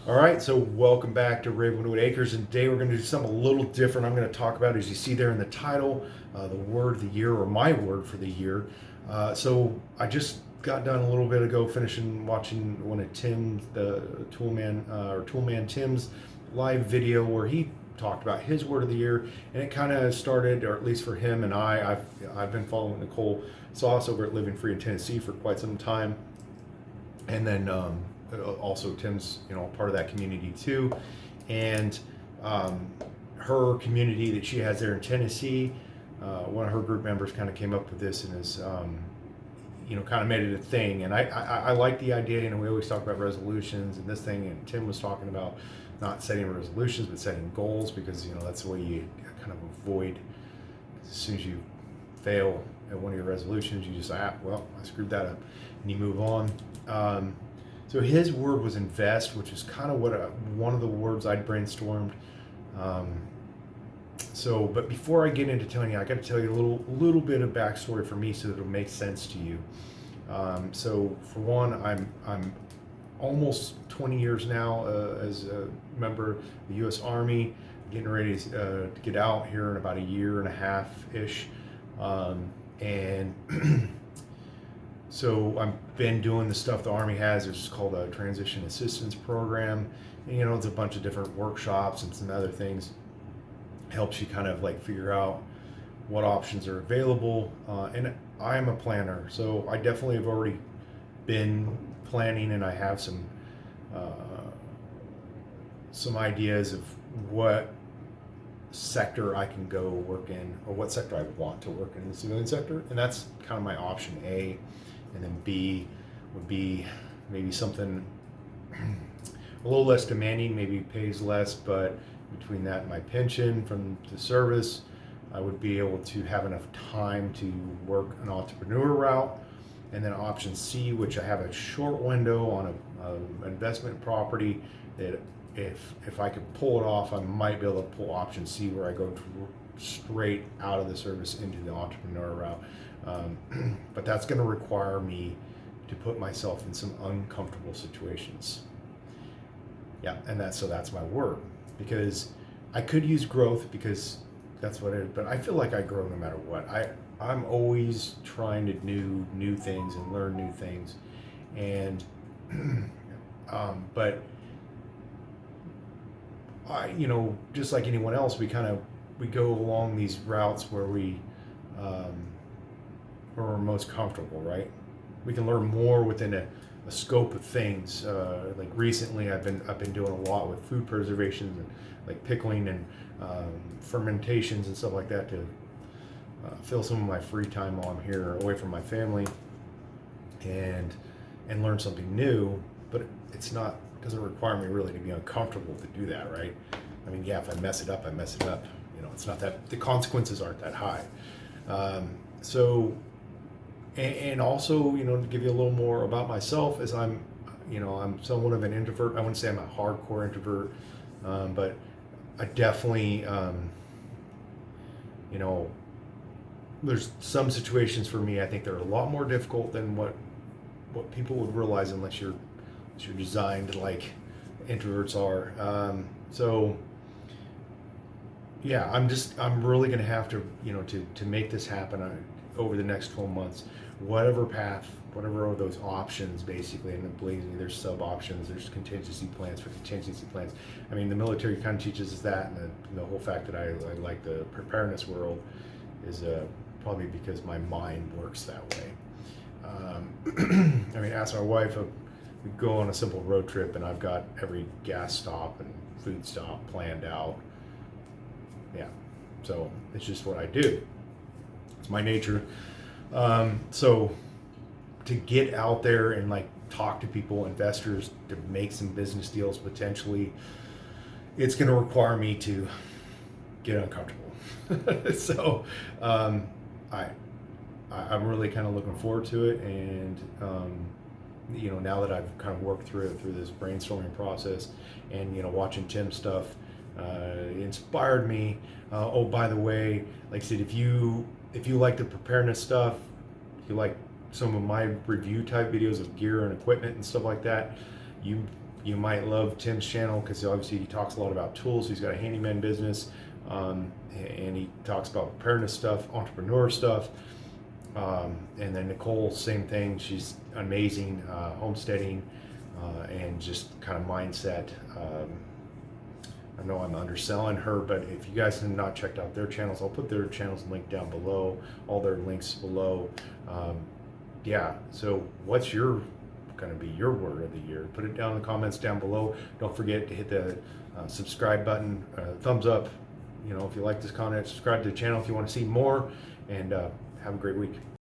All right, so welcome back to Ravenwood Acres, and today we're going to do something a little different. I'm going to talk about, as you see there in the title, the word of the year, or my word for the year. So I just got done a little bit ago finishing watching one of Tim's, the Toolman Tim's live video where he talked about his word of the year, and it kind of started, or at least for him and I've been following Nicole Sauce over at Living Free in Tennessee for quite some time, and then also Tim's, part of that community too, and her community that she has there in Tennessee. One of her group members kind of came up with this and is, kind of made it a thing. And I like the idea. We always talk about resolutions and this thing. And Tim was talking about not setting resolutions, but setting goals, because that's the way you kind of avoid. As soon as you fail at one of your resolutions, you just I screwed that up, and you move on. So his word was invest, which is kind of one of the words I'd brainstormed. But before I get into telling you, I got to tell you a little bit of backstory for me, so that it'll make sense to you. So for one, I'm almost 20 years now as a member of the U.S. Army, getting ready to get out here in about a year and a half ish, and so I've been doing the stuff the Army has. It's called a transition assistance program. And, it's a bunch of different workshops and some other things. Helps you kind of like figure out what options are available. And I'm a planner, so I definitely have already been planning, and I have some ideas of what sector I can go work in, or what sector I want to work in the civilian sector. And that's kind of my option A. And then B would be maybe something a little less demanding, maybe pays less, but between that and my pension from the service, I would be able to have enough time to work an entrepreneur route. And then option C, which I have a short window on an investment property, that if I could pull it off, I might be able to pull option C, where I go straight out of the service into the entrepreneur route. But that's going to require me to put myself in some uncomfortable situations. Yeah, and that's my word, because I could use growth, because that's what it is, but I feel like I grow no matter what. I'm always trying to do new things and learn new things, and but just like anyone else, we go along these routes where we're most comfortable, right? We can learn more within a scope of things. Like recently, I've been doing a lot with food preservation, and like pickling and fermentations and stuff like that, to fill some of my free time while I'm here away from my family, and learn something new. But doesn't require me really to be uncomfortable to do that, right? I mean, yeah, if I mess it up, I mess it up. It's not that the consequences aren't that high. And also, to give you a little more about myself, is I'm somewhat of an introvert. I wouldn't say I'm a hardcore introvert, but I definitely, there's some situations for me, I think they're a lot more difficult than what people would realize, unless you're designed like introverts are. So yeah, I'm really going to have to, to make this happen over the next 12 months, whatever path, whatever are those options, basically. And believe me, there's sub options, there's contingency plans for contingency plans. I mean, the military kind of teaches us that, and the whole fact that I like the preparedness world is probably because my mind works that way. I mean, ask my wife. We go on a simple road trip, and I've got every gas stop and food stop planned out. Yeah, so it's just what I do. It's my nature. So to get out there and talk to people, investors, to make some business deals potentially, it's going to require me to get uncomfortable. So I'm really kind of looking forward to it, and now that I've kind of worked through this brainstorming process, and watching Tim's stuff, inspired me. Oh, by the way, like I said, if you like the preparedness stuff, if you like some of my review type videos of gear and equipment and stuff like that, you You might love Tim's channel because obviously he talks a lot about tools. He's got a handyman business, and he talks about preparedness stuff, entrepreneur stuff. And then Nicole, same thing. She's amazing, homesteading, and just kind of mindset. I know I'm underselling her, but if you guys have not checked out their channels, I'll put their channels linked down below, all their links below. Yeah, so what's going to be your word of the year? Put it down in the comments down below. Don't forget to hit the subscribe button, thumbs up. If you like this content, subscribe to the channel if you want to see more, and have a great week.